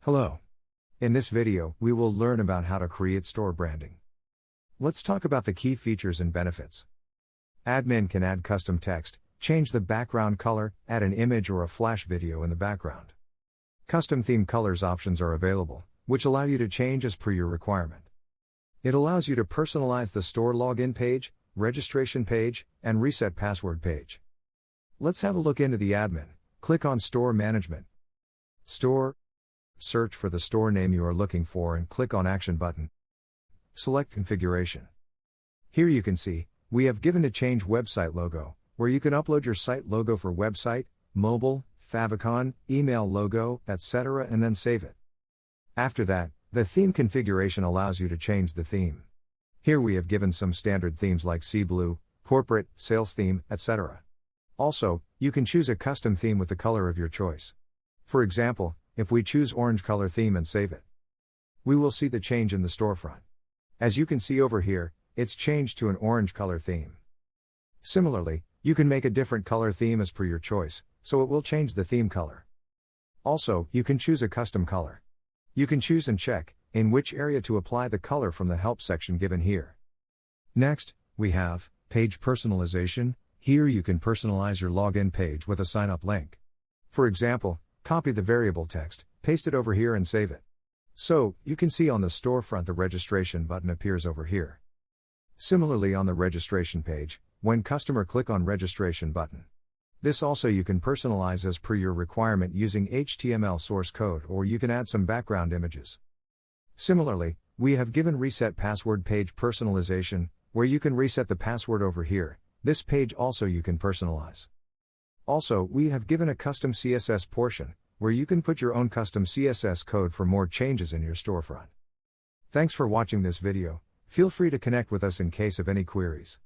Hello. In this video, we will learn about how to create store branding. Let's talk about the key features and benefits. Admin can add custom text, change the background color, add an image or a flash video in the background. Custom theme colors options are available, which allow you to change as per your requirement. It allows you to personalize the store login page, registration page, and reset password page. Let's have a look into the admin. Click on Store Management. Store. Search for the store name you are looking for and click on Action button. Select Configuration. Here you can see, we have given a change website logo, where you can upload your site logo for website, mobile, favicon, email logo, etc. and then save it. After that, the theme configuration allows you to change the theme. Here we have given some standard themes like Sea Blue, Corporate, Sales Theme, etc. Also, you can choose a custom theme with the color of your choice. For example, if we choose orange color theme and save it, we will see the change in the storefront. As you can see over here, it's changed to an orange color theme. Similarly, you can make a different color theme as per your choice, so it will change the theme color. Also, you can choose a custom color. You can choose and check in which area to apply the color from the help section given here. Next, we have page personalization. Here you can personalize your login page with a sign-up link. For example, copy the variable text, paste it over here and save it. So, you can see on the storefront the registration button appears over here. Similarly on the registration page, when customer click on registration button. This also you can personalize as per your requirement using HTML source code, or you can add some background images. Similarly, we have given reset password page personalization, where you can reset the password over here. This page also you can personalize. Also, we have given a custom CSS portion, where you can put your own custom CSS code for more changes in your storefront. Thanks for watching this video. Feel free to connect with us in case of any queries.